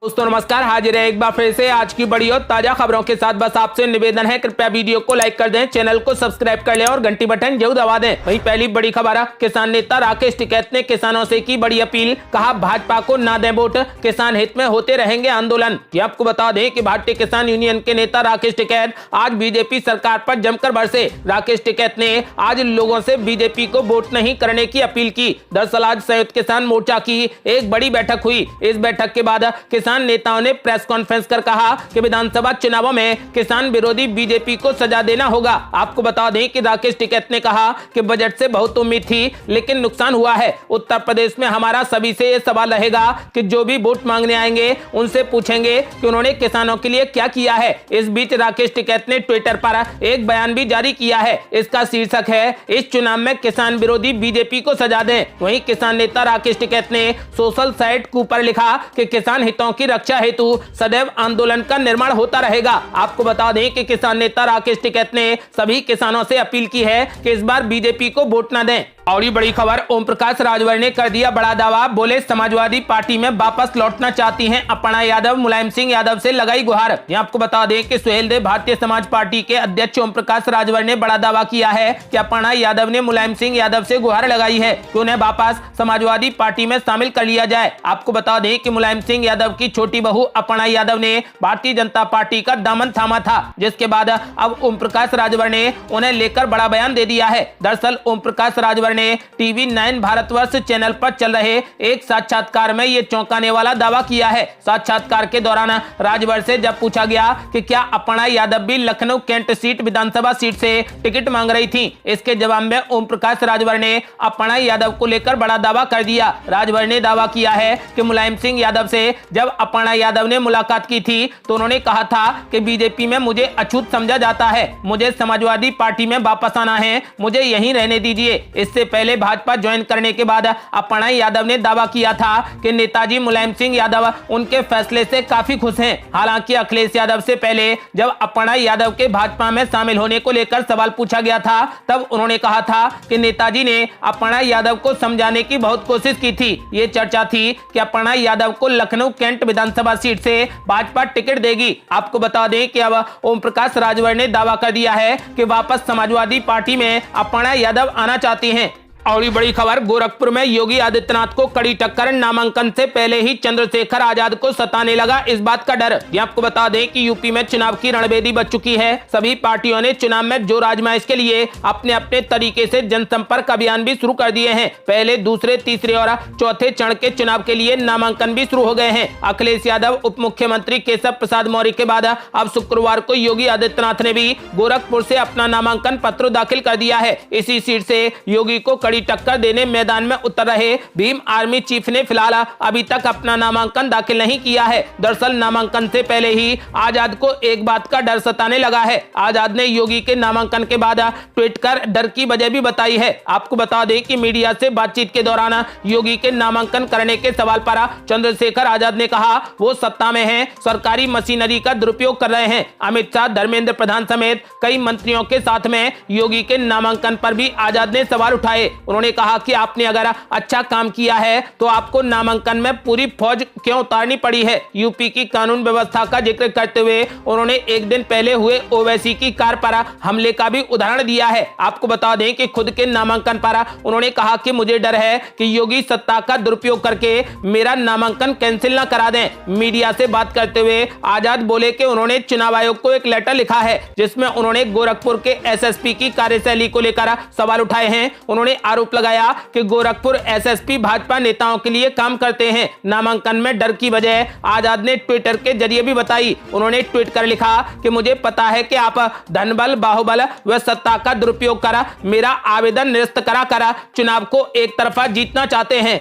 दोस्तों नमस्कार, हाजिर है एक बार फिर से आज की बड़ी और ताजा खबरों के साथ। बस आपसे निवेदन है, कृपया वीडियो को लाइक कर दें, चैनल को सब्सक्राइब कर लें और घंटी बटन जरूर दबा दें। वहीं पहली बड़ी खबर, किसान नेता राकेश टिकैत ने किसानों से की बड़ी अपील, कहा भाजपा को ना दें वोट, किसान हित में होते रहेंगे आंदोलन। ये आपको बता दें कि भारतीय किसान यूनियन के नेता राकेश टिकैत आज बीजेपी सरकार पर जमकर बरसे। राकेश टिकैत ने आज लोगों से बीजेपी को वोट नहीं करने की अपील की। दरअसल आज संयुक्त किसान मोर्चा की एक बड़ी बैठक हुई। इस बैठक के बाद किसान नेताओं ने प्रेस कॉन्फ्रेंस कर कहा कि विधानसभा चुनावों में किसान विरोधी बीजेपी को सजा देना होगा। आपको बता दें कि राकेश टिकैत ने कहा कि बजट से बहुत उम्मीद थी लेकिन नुकसान हुआ है। उत्तर प्रदेश में हमारा सभी से यह सवाल रहेगा कि जो भी वोट मांगने आएंगे उनसे पूछेंगे कि उन्होंने किसानों के लिए क्या किया है। इस बीच राकेश टिकैत ने ट्विटर पर एक बयान भी जारी किया है। इसका शीर्षक है, इस चुनाव में किसान विरोधी बीजेपी को सजा दें। वहीं किसान नेता राकेश टिकैत ने सोशल साइट कू पर लिखा कि किसान हितों की रक्षा हेतु सदैव आंदोलन का निर्माण होता रहेगा। आपको बता दें कि किसान नेता राकेश टिकैत ने सभी किसानों से अपील की है कि इस बार बीजेपी को वोट न दें। और ये बड़ी खबर, ओम प्रकाश राजभर ने कर दिया बड़ा दावा, बोले समाजवादी पार्टी में वापस लौटना चाहती हैं अपर्णा यादव, मुलायम सिंह यादव से लगाई गुहार। यहाँ आपको बता दें कि सुहेलदेव भारतीय समाज पार्टी के अध्यक्ष ओम प्रकाश राजभर ने बड़ा दावा किया है कि अपर्णा यादव ने मुलायम सिंह यादव से गुहार लगाई है कि उन्हें वापस समाजवादी पार्टी में शामिल कर लिया जाए। आपको बता दें कि मुलायम सिंह यादव की छोटी बहू अपर्णा यादव ने भारतीय जनता पार्टी का दामन थामा था, जिसके बाद अब ओम प्रकाश राजभर ने उन्हें लेकर बड़ा बयान दे दिया है। दरअसल ओम प्रकाश राजभर ने टीवी 9 भारतवर्ष चैनल पर चल रहे एक साक्षात्कार में ये चौंकाने वाला दावा किया है। साक्षात्कार के दौरान राजभर से जब पूछा गया कि क्या अपर्णा यादव भी लखनऊ कैंट सीट विधानसभा सीट से टिकट मांग रही थी, इसके जवाब में ओम प्रकाश राजभर ने अपर्णा यादव को लेकर बड़ा दावा कर दिया। राजभर ने दावा किया है कि मुलायम सिंह यादव से जब अपर्णा यादव ने मुलाकात की थी तो उन्होंने कहा था कि बीजेपी में मुझे अछूत समझा जाता है, मुझे समाजवादी पार्टी में वापस आना है, मुझे यहीं रहने दीजिए। इससे पहले भाजपा ज्वाइन करने के बाद अपर्णा यादव ने दावा किया था कि नेताजी मुलायम सिंह यादव उनके फैसले से काफी खुश हैं। हालांकि अखिलेश यादव से पहले जब अपर्णा यादव के भाजपा में शामिल होने को लेकर सवाल पूछा गया था तब उन्होंने कहा था कि नेताजी ने अपर्णा यादव को समझाने की बहुत कोशिश की थी। ये चर्चा थी कि अपर्णा यादव को लखनऊ कैंट विधानसभा सीट से भाजपा टिकट देगी। आपको बता दें कि अब ओम प्रकाश राजभर ने दावा कर दिया है कि वापस समाजवादी पार्टी में अपर्णा यादव आना चाहती हैं। और बड़ी खबर, गोरखपुर में योगी आदित्यनाथ को कड़ी टक्कर, नामांकन से पहले ही चंद्रशेखर आजाद को सताने लगा इस बात का डर। ये आपको बता दें कि यूपी में चुनाव की रणभेदी बच चुकी है। सभी पार्टियों ने चुनाव में जोर आजमाइश के लिए अपने अपने तरीके से जनसंपर्क अभियान भी शुरू कर दिए हैं। पहले, दूसरे, तीसरे और चौथे चरण के चुनाव के लिए नामांकन भी शुरू हो गए हैं। अखिलेश यादव, उप मुख्यमंत्री केशव प्रसाद मौर्य के बाद अब शुक्रवार को योगी आदित्यनाथ ने भी गोरखपुर से अपना नामांकन पत्र दाखिल कर दिया है। इसी सीट से योगी को टक्कर देने मैदान में उतर रहे भीम आर्मी चीफ ने फिलहाल अभी तक अपना नामांकन दाखिल नहीं किया है। दरअसल नामांकन से पहले ही आजाद को एक बात का डर सताने लगा है। आजाद ने योगी के नामांकन के बाद ट्वीट कर डर की वजह भी बताई है। आपको बता दें कि मीडिया से बातचीत के दौरान योगी के नामांकन करने के सवाल पर चंद्रशेखर आजाद ने कहा वो सत्ता में है, सरकारी मशीनरी का दुरुपयोग कर रहे हैं। अमित शाह, धर्मेंद्र प्रधान समेत कई मंत्रियों के साथ में योगी के नामांकन पर भी आजाद ने सवाल उठाए। उन्होंने कहा कि आपने अगर अच्छा काम किया है तो आपको नामांकन में पूरी फौज क्यों उतारनी पड़ी है। यूपी की कानून व्यवस्था का जिक्र करते हुए उन्होंने एक दिन पहले हुए ओवैसी की कार पर हमले का भी उदाहरण दिया है। आपको बता दें कि खुद के नामांकन पर उन्होंने कहा कि मुझे डर है कि योगी सत्ता का दुरुपयोग करके मेरा नामांकन कैंसिल न करा दें। मीडिया से बात करते हुए आजाद बोले कि उन्होंने चुनाव आयोग को एक लेटर लिखा है जिसमें उन्होंने गोरखपुर के एसएसपी की कार्यशैली को लेकर सवाल उठाए हैं। उन्होंने आरोप लगाया कि गोरखपुर एसएसपी भाजपा नेताओं के लिए काम करते हैं। नामांकन में डर की वजह आजाद ने ट्विटर के जरिए भी बताई। उन्होंने ट्वीट कर लिखा कि मुझे पता है कि आप धनबल, बाहुबल व सत्ता का दुरुपयोग कर मेरा आवेदन निरस्त करा कर चुनाव को एक तरफा जीतना चाहते हैं।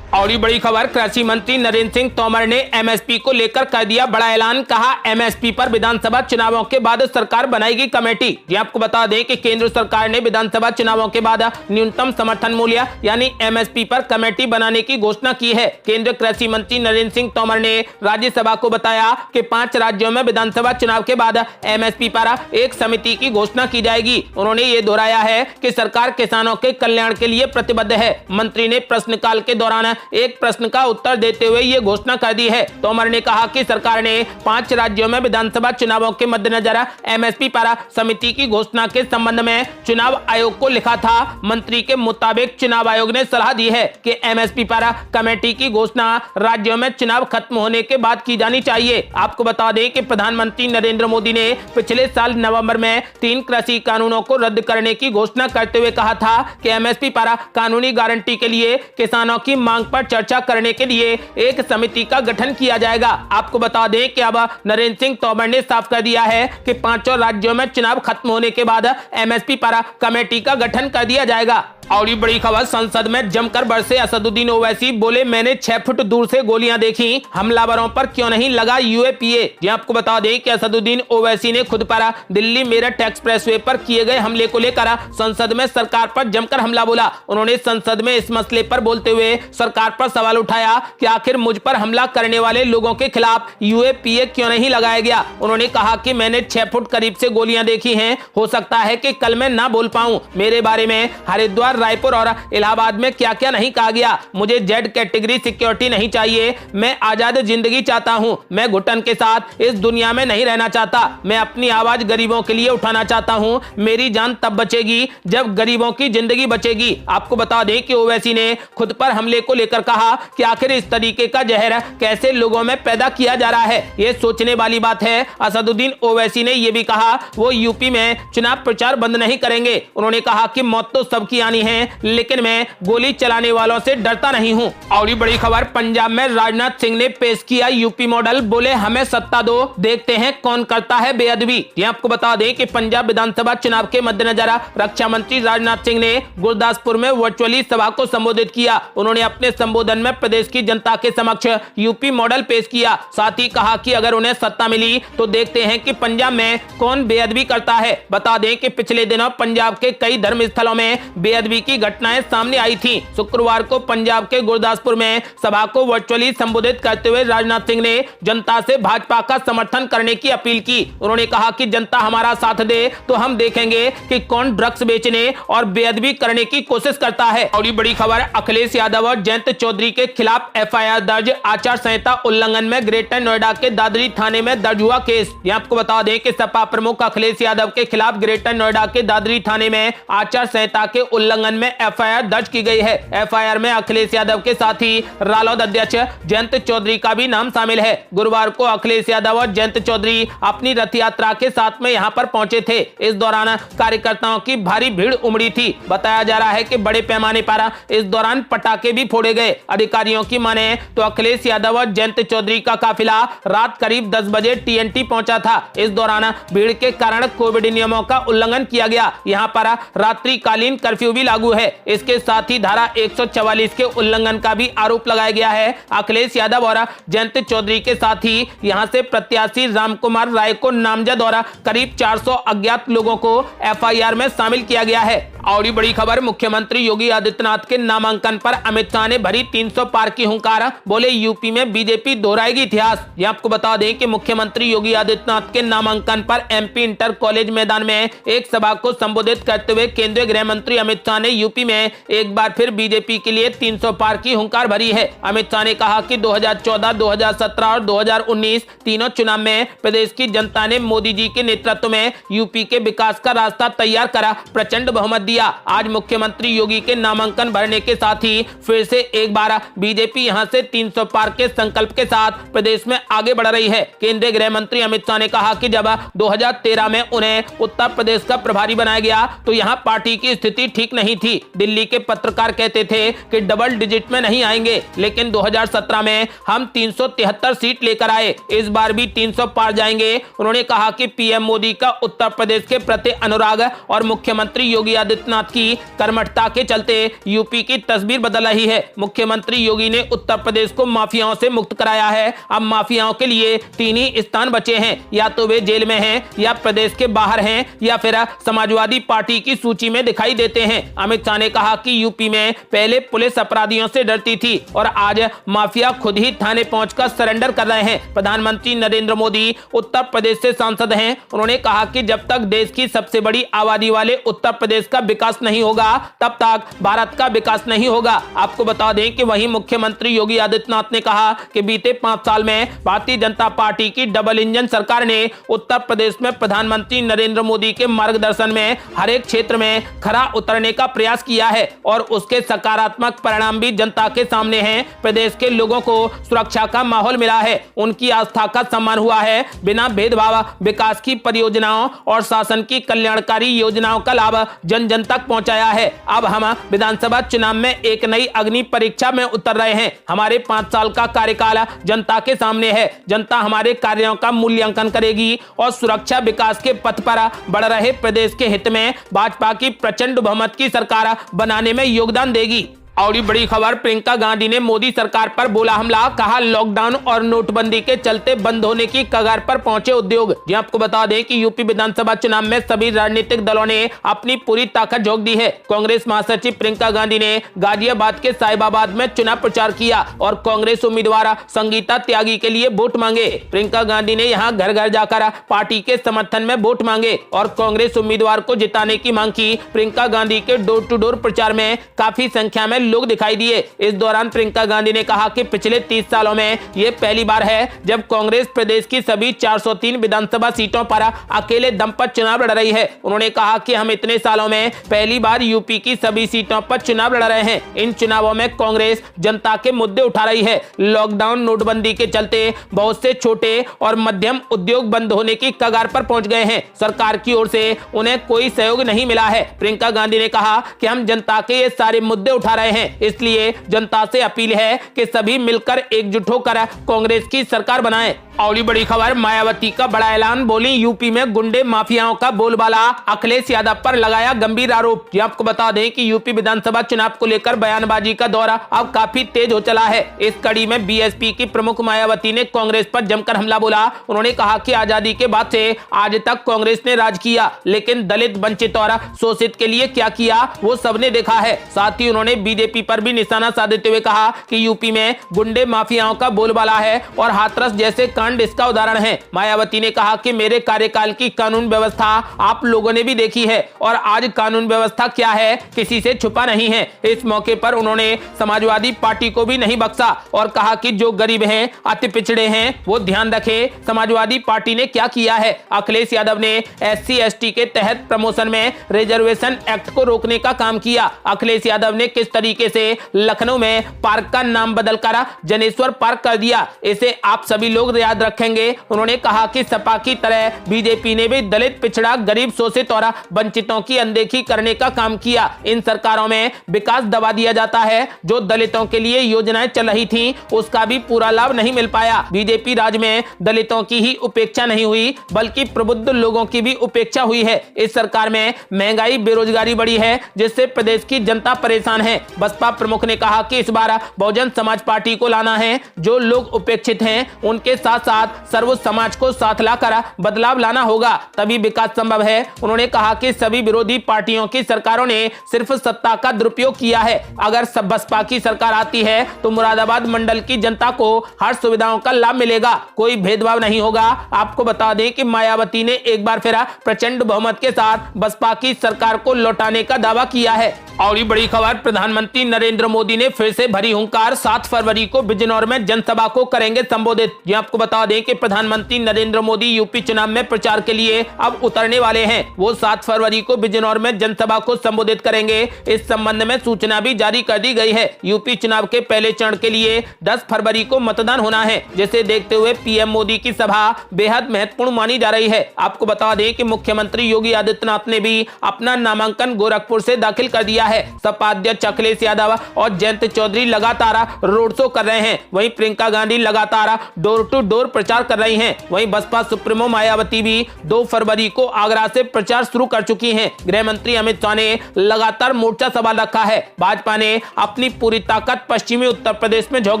और ये बड़ी खबर, कृषि मंत्री नरेंद्र सिंह तोमर ने एमएसपी को लेकर कर दिया बड़ा ऐलान। कहा एमएसपी पर विधानसभा चुनावों के बाद सरकार बनाएगी कमेटी। ये आपको बता दें कि केंद्र सरकार ने विधानसभा चुनावों के बाद न्यूनतम समर्थन मूल्य यानी एमएसपी पर कमेटी बनाने की घोषणा की है। केंद्रीय कृषि मंत्री नरेंद्र सिंह तोमर ने राज्यसभा को बताया कि 5 राज्यों में विधानसभा चुनाव के बाद एमएसपी पर एक समिति की घोषणा की जाएगी। उन्होंने ये दोहराया है कि सरकार किसानों के कल्याण के लिए प्रतिबद्ध है। मंत्री ने प्रश्नकाल के दौरान एक प्रश्न का उत्तर देते हुए ये घोषणा कर दी है। तोमर ने कहा कि सरकार ने 5 राज्यों में विधानसभा चुनावों के मद्देनजर एमएसपी पर समिति की घोषणा के संबंध में चुनाव आयोग को लिखा था। मंत्री के मुताबिक चुनाव आयोग ने सलाह दी है कि एमएसपी पर कमेटी की घोषणा राज्यों में चुनाव खत्म होने के बाद की जानी चाहिए। आपको बता दें कि प्रधानमंत्री नरेंद्र मोदी ने पिछले साल नवंबर में 3 कृषि कानूनों को रद्द करने की घोषणा करते हुए कहा था कि एमएसपी पर कानूनी गारंटी के लिए किसानों की मांग पर चर्चा करने के लिए एक समिति का गठन किया जाएगा। आपको बता दें कि अब नरेंद्र सिंह तोमर ने साफ कर दिया है कि 5 राज्यों में चुनाव खत्म होने के बाद एमएसपी पर कमेटी का गठन कर दिया जाएगा। और ये बड़ी खबर, संसद में जमकर बरसे असदुद्दीन ओवैसी, बोले मैंने 6 फुट दूर से गोलियां देखी, हमलावरों पर क्यों नहीं लगा यूएपीए। ये आपको बता दें कि असदुद्दीन ओवैसी ने खुद पर दिल्ली मेरठ एक्सप्रेसवे पर किए गए हमले को लेकर संसद में सरकार पर जमकर हमला बोला। उन्होंने संसद में इस मसले पर बोलते हुए सरकार पर सवाल उठाया कि आखिर मुझ पर हमला करने वाले लोगों के खिलाफ यूएपीए क्यों नहीं लगाया गया। उन्होंने कहा कि मैंने 6 फुट करीब से गोलियां देखी हैं, हो सकता है कि कल मैं ना बोल पाऊं। मेरे बारे में हरिद्वार, रायपुर और इलाहाबाद में क्या क्या नहीं कहा गया। मुझे जेड कैटेगरी सिक्योरिटी नहीं चाहिए, मैं आजाद जिंदगी चाहता हूं। मैं घुटन के साथ इस दुनिया में नहीं रहना चाहता। मैं अपनी आवाज गरीबों के लिए उठाना चाहता हूं। मेरी जान तब बचेगी जब गरीबों की जिंदगी बचेगी। आपको बता दें कि ओवैसी ने खुद पर हमले को लेकर कहा कि आखिर इस तरीके का जहर कैसे लोगों में पैदा किया जा रहा है, यह सोचने वाली बात है। असदुद्दीन ओवैसी ने यह भी कहा वो यूपी में चुनाव प्रचार बंद नहीं करेंगे। उन्होंने कहा कि मौत तो सबकी आनी है, लेकिन मैं गोली चलाने वालों से डरता नहीं हूं। और ये बड़ी खबर, पंजाब में राजनाथ सिंह ने पेश किया यूपी मॉडल, बोले हमें सत्ता दो, देखते हैं कौन करता है बेअदबी। ये आपको बता दें कि पंजाब विधानसभा चुनाव के मद्देनजर रक्षा मंत्री राजनाथ सिंह ने गुरदासपुर में वर्चुअली सभा को संबोधित किया। उन्होंने अपने संबोधन में प्रदेश की जनता के समक्ष यूपी मॉडल पेश किया। साथ ही कहा कि अगर उन्हें सत्ता मिली तो देखते हैं कि पंजाब में कौन बेअदबी करता है। बता दें कि पिछले दिनों पंजाब के कई धर्म स्थलों में बेअदबी की घटनाएं सामने आई थी। शुक्रवार को पंजाब के गुरदासपुर में सभा को वर्चुअली संबोधित करते हुए राजनाथ सिंह ने जनता से भाजपा का समर्थन करने की अपील की। उन्होंने कहा कि जनता हमारा साथ दे तो हम देखेंगे कि कौन ड्रग्स बेचने और बेअदबी करने की कोशिश करता है। और ये बड़ी खबर, अखिलेश यादव और जयंत चौधरी के खिलाफ एफआईआर दर्ज, आचार संहिता उल्लंघन में ग्रेटर नोएडा के दादरी थाने में दर्ज हुआ केस। ये आपको बता दें कि सपा प्रमुख अखिलेश यादव के खिलाफ ग्रेटर नोएडा के दादरी थाने में आचार संहिता के उल्लंघन में एफआईआर दर्ज की गई है। एफआईआर में अखिलेश यादव के साथ ही रालोद अध्यक्ष जयंत चौधरी का भी नाम शामिल है। गुरुवार को अखिलेश यादव और जयंत चौधरी अपनी रथ यात्रा के साथ में यहां पर पहुंचे थे। इस दौरान कार्यकर्ताओं की भारी भीड़ उमड़ी थी। बताया जा रहा है कि बड़े पैमाने पर इस दौरान पटाखे भी फोड़े गए। अधिकारियों की माने तो अखिलेश यादव और जयंत चौधरी का काफिला रात करीब 10 बजे टीएनटी पहुंचा था। इस दौरान भीड़ के कारण कोविड नियमों का उल्लंघन किया गया। यहां पर रात्रिकालीन कर्फ्यू भी लागू है। इसके साथ ही धारा 144 के उल्लंघन का भी आरोप लगाया गया है। अखिलेश यादव और जयंत चौधरी के साथ ही यहां से प्रत्याशी रामकुमार राय को नामजद और करीब 400 अज्ञात लोगों को एफआईआर में शामिल किया गया है। और बड़ी खबर, मुख्यमंत्री योगी आदित्यनाथ के नामांकन पर अमित शाह ने भरी 300 पार की हुंकार, बोले यूपी में बीजेपी दोहराएगी इतिहास। ये आपको बता दें कि मुख्यमंत्री योगी आदित्यनाथ के नामांकन पर एमपी इंटर कॉलेज मैदान में एक सभा को संबोधित करते हुए केंद्रीय गृह मंत्री अमित शाह ने यूपी में एक बार फिर बीजेपी के लिए 300 पार की हुंकार भरी है। अमित शाह ने कहा कि 2014, 2017 और 2019 तीनों चुनाव में प्रदेश की जनता ने मोदी जी के नेतृत्व में यूपी के विकास का रास्ता तैयार करा, प्रचंड बहुमत दिया। आज मुख्यमंत्री योगी के नामांकन भरने के साथ ही फिर से एक बार बीजेपी यहां से 300 पार के संकल्प के साथ प्रदेश में आगे बढ़ रही है। केंद्रीय गृह मंत्री अमित शाह ने कहा कि जब 2013 में उन्हें उत्तर प्रदेश का प्रभारी बनाया गया तो यहां पार्टी की स्थिति ठीक नहीं थी। दिल्ली के पत्रकार कहते थे कि डबल डिजिट में नहीं आएंगे, लेकिन 2017 में हम 373 सीट लेकर आए। इस बार भी 300 पार जाएंगे। उन्होंने कहा कि पीएम मोदी का उत्तर प्रदेश के प्रति अनुराग और मुख्यमंत्री योगी आदित्यनाथ की कर्मठता के चलते यूपी की तस्वीर बदल रही है। मुख्यमंत्री योगी ने उत्तर प्रदेश को माफियाओं से मुक्त कराया है। अब माफियाओं के लिए 3 ही स्थान बचे हैं, या तो वे जेल में हैं, या प्रदेश के बाहर हैं, या फिर समाजवादी पार्टी की सूची में दिखाई देते हैं। अमित शाह ने कहा कि यूपी में पहले पुलिस अपराधियों से डरती थी और आज माफिया खुद ही थाने पहुंचकर सरेंडर कर रहे हैं। प्रधानमंत्री नरेंद्र मोदी उत्तर प्रदेश से सांसद हैं। उन्होंने कहा कि जब तक देश की सबसे बड़ी आबादी वाले उत्तर प्रदेश का विकास नहीं होगा तब तक भारत का विकास नहीं होगा। आपको बता दें कि वहीं मुख्यमंत्री योगी आदित्यनाथ ने कहा कि बीते 5 साल में भारतीय जनता पार्टी की डबल इंजन सरकार ने उत्तर प्रदेश में प्रधानमंत्री नरेंद्र मोदी के मार्गदर्शन में हर एक क्षेत्र में खरा उतरने का प्रयास किया है और उसके सकारात्मक परिणाम भी जनता के सामने हैं। प्रदेश के लोगों को सुरक्षा का माहौल मिला है, उनकी आस्था का सम्मान हुआ है, बिना भेदभाव विकास की परियोजनाओं और शासन की कल्याणकारी योजनाओं का लाभ जन जन तक पहुंचाया है। अब हम विधानसभा चुनाव में एक नई अग्नि परीक्षा में उतर रहे हैं। हमारे 5 साल का कार्यकाल जनता के सामने है। जनता हमारे कार्यों का मूल्यांकन करेगी और सुरक्षा विकास के पथ पर बढ़ रहे प्रदेश के हित में भाजपा की प्रचंड बहुमत की सरकार बनाने में योगदान देगी। और बड़ी खबर, प्रियंका गांधी ने मोदी सरकार पर बोला हमला, कहा लॉकडाउन और नोटबंदी के चलते बंद होने की कगार पर पहुंचे उद्योग। जी आपको बता दें कि यूपी विधानसभा चुनाव में सभी राजनीतिक दलों ने अपनी पूरी ताकत झोंक दी है। कांग्रेस महासचिव प्रियंका गांधी ने गाजियाबाद के साहिबाबाद में चुनाव प्रचार किया और कांग्रेस उम्मीदवार संगीता त्यागी के लिए वोट मांगे। प्रियंका गांधी ने यहाँ घर घर जाकर पार्टी के समर्थन में वोट मांगे और कांग्रेस उम्मीदवार को जिताने की मांग की। प्रियंका गांधी के डोर टू डोर प्रचार में काफी संख्या में लोग दिखाई दिए। इस दौरान प्रियंका गांधी ने कहा कि पिछले 30 सालों में यह पहली बार है जब कांग्रेस प्रदेश की सभी 403 विधानसभा सीटों पर अकेले दम पर चुनाव लड़ रही है। उन्होंने कहा कि हम इतने सालों में पहली बार यूपी की सभी सीटों पर चुनाव लड़ रहे हैं। इन चुनावों में कांग्रेस जनता के मुद्दे उठा रही है। लॉकडाउन नोटबंदी के चलते बहुत से छोटे और मध्यम उद्योग बंद होने की कगार पर पहुंच गए हैं। सरकार की ओर से उन्हें कोई सहयोग नहीं मिला है। प्रियंका गांधी ने कहा कि हम जनता के ये सारे मुद्दे उठा रहे हैं, इसलिए जनता से अपील है कि सभी मिलकर एकजुट होकर कांग्रेस की सरकार बनाएं। और बड़ी खबर, मायावती का बड़ा ऐलान, बोली यूपी में गुंडे माफियाओं का बोलबाला, अखिलेश यादव पर लगाया गंभीर आरोप। ये आपको बता दें कि यूपी विधानसभा चुनाव को लेकर बयानबाजी का दौर अब काफी तेज हो चला है। इस कड़ी में बीएसपी की प्रमुख मायावती ने कांग्रेस पर जमकर हमला बोला। उन्होंने कहा कि आजादी के बाद से आज तक कांग्रेस ने राज किया, लेकिन दलित, वंचित और शोषित के लिए क्या किया वो सबने देखा है। साथ ही उन्होंने बीजेपी पर भी निशाना साधते हुए कहा कि यूपी में गुंडे माफियाओं का बोलबाला है और हाथरस जैसे कांड इसका उदाहरण है। मायावती ने कहा कि मेरे कार्यकाल की कानून व्यवस्था आप लोगों ने भी देखी है और आज कानून व्यवस्था क्या है किसी से छुपा नहीं है। इस मौके पर उन्होंने समाजवादी पार्टी को भी नहीं बख्शा और कहा कि जो गरीब हैं, अति पिछड़े हैं, वो ध्यान रखें समाजवादी पार्टी ने क्या किया है। अखिलेश यादव ने SC/ST के तहत प्रमोशन में रिजर्वेशन एक्ट को रोकने का काम किया। अखिलेश यादव ने किस तरीके से लखनऊ में पार्क का नाम बदलकर जनेश्वर पार्क कर दिया, इसे आप सभी लोग याद रखेंगे। उन्होंने कहा कि सपा की तरह बीजेपी ने भी दलित, पिछड़ा, गरीब, शोषित और वंचितों की अनदेखी करने का काम किया। इन सरकारों में विकास दबा दिया जाता है। जो दलितों के लिए योजनाएं चल रही थीं, उसका भी पूरा लाभ नहीं मिल पाया। बीजेपी राज में दलितों की ही उपेक्षा नहीं हुई बल्कि प्रबुद्ध लोगों की भी उपेक्षा हुई है। इस सरकार में महंगाई, बेरोजगारी बढ़ी है, जिससे प्रदेश की जनता परेशान है। बसपा प्रमुख ने कहा कि इस बार बहुजन समाज पार्टी को लाना है। जो लोग उपेक्षित हैं उनके साथ साथ सर्व समाज को साथ लाकर बदलाव लाना होगा, तभी विकास संभव है। उन्होंने कहा कि सभी विरोधी पार्टियों की सरकारों ने सिर्फ सत्ता का दुरुपयोग किया है। अगर सब बसपा की सरकार आती है तो मुरादाबाद मंडल की जनता को हर सुविधाओं का लाभ मिलेगा, कोई भेदभाव नहीं होगा। आपको बता दें कि मायावती ने एक बार फिर प्रचंड बहुमत के साथ बसपा की सरकार को लौटाने का दावा किया है। और ये बड़ी खबर, प्रधानमंत्री नरेंद्र मोदी ने फिर से भरी हुंकार, 7 फरवरी को बिजनौर में जनसभा को करेंगे संबोधित। ये आपको बता दें कि प्रधानमंत्री नरेंद्र मोदी यूपी चुनाव में प्रचार के लिए अब उतरने वाले हैं। वो 7 फरवरी को बिजनौर में जनसभा को संबोधित करेंगे। इस संबंध में सूचना भी जारी कर दी गई है। यूपी चुनाव के पहले चरण के लिए 10 फरवरी को मतदान होना है, जिसे देखते हुए पीएम मोदी की सभा बेहद महत्वपूर्ण मानी जा रही है। आपको बता दें कि मुख्यमंत्री योगी आदित्यनाथ ने भी अपना नामांकन गोरखपुर से दाखिल कर दिया है। सपा अध्यक्ष अखिलेश यादव और जयंत चौधरी लगातार रोड शो कर रहे हैं। वहीं प्रियंका गांधी लगातार डोर टू डोर जोर प्रचार कर रही हैं। वहीं बसपा सुप्रीमो मायावती भी 2 फरवरी को आगरा से प्रचार शुरू कर चुकी हैं। गृह मंत्री अमित शाह ने लगातार मोर्चा संभाल रखा है। भाजपा ने अपनी पूरी ताकत पश्चिमी उत्तर प्रदेश में झोंक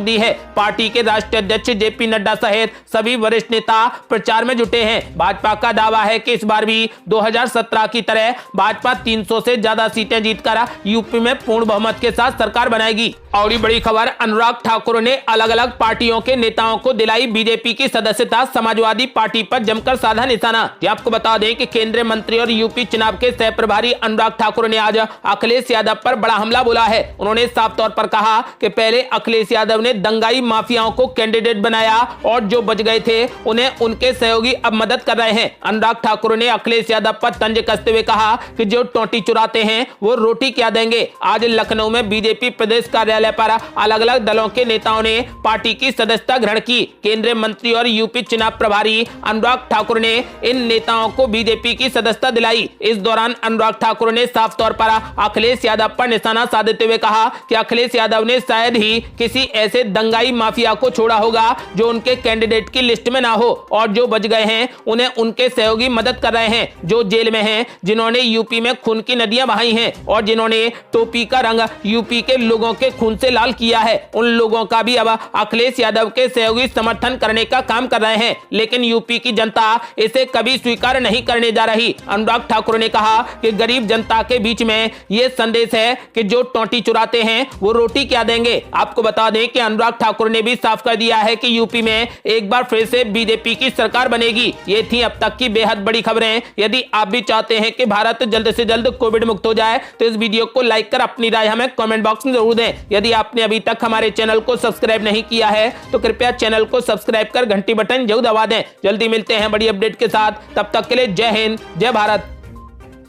दी है। पार्टी के राष्ट्रीय अध्यक्ष जेपी नड्डा सहित सभी वरिष्ठ नेता प्रचार में जुटे हैं। भाजपा का दावा है कि इस बार भी 2017 की तरह भाजपा 300 से ज्यादा सीटें जीतकर यूपी में पूर्ण बहुमत के साथ सरकार बनाएगी। और बड़ी खबर, अनुराग ठाकुर ने अलग अलग पार्टियों के नेताओं को दिलाई बीजेपी की सदस्यता। समाजवादी पार्टी पर जमकर साधा निशाना। आपको बता दें कि केंद्रीय मंत्री और यूपी चुनाव के सह प्रभारी अनुराग ठाकुर ने आज अखिलेश यादव पर बड़ा हमला बोला है। उन्होंने साफ तौर पर कहा कि पहले अखिलेश यादव ने दंगाई माफियाओं को कैंडिडेट बनाया और जो बच गए थे उन्हें उनके सहयोगी अब मदद कर रहे हैं। अनुराग ठाकुर ने अखिलेश यादव पर तंज कसते हुए कहा कि जो टोटी चुराते हैं वो रोटी क्या देंगे। आज लखनऊ में बीजेपी प्रदेश कार्यालय पर अलग अलग दलों के नेताओं ने पार्टी की सदस्यता ग्रहण की। केंद्रीय मंत्री और यूपी चुनाव प्रभारी अनुराग ठाकुर ने इन नेताओं को बीजेपी की सदस्यता दिलाई। इस दौरान अनुराग ठाकुर ने साफ तौर पर अखिलेश यादव पर निशाना साधते हुए कहा कि अखिलेश यादव ने शायद ही किसी ऐसे दंगाई माफिया को छोड़ा होगा जो उनके कैंडिडेट की लिस्ट में ना हो, और जो बच गए हैं उन्हें उनके सहयोगी मदद कर रहे हैं। जो जेल में हैं, जिन्होंने यूपी में खून की नदियां बहाई हैं और जिन्होंने टोपी का रंग यूपी के लोगों के खून से लाल किया है, उन लोगों का भी अब अखिलेश यादव के सहयोगी समर्थन करने का काम कर रहे हैं। लेकिन यूपी की जनता इसे कभी स्वीकार नहीं करने जा रही। अनुराग ठाकुर ने कहा कि गरीब जनता के बीच में यह संदेश है कि जो टोटी चुराते हैं वो रोटी क्या देंगे। आपको बता दें कि अनुराग ठाकुर ने भी साफ कर दिया है कि यूपी में एक बार फिर से बीजेपी की सरकार बनेगी। ये थी अब तक की बेहद बड़ी खबरें। यदि आप भी चाहते हैं कि भारत जल्द से जल्द कोविड मुक्त हो जाए तो इस वीडियो को लाइक कर अपनी राय हमें कमेंट बॉक्स में जरूर दें। यदि आपने अभी तक हमारे चैनल को सब्सक्राइब नहीं किया है तो कृपया चैनल को सब्सक्राइब कर घंटी बटन जरूर दबा दें। जल्दी मिलते हैं बड़ी अपडेट के साथ, तब तक के लिए जय हिंद, जय भारत।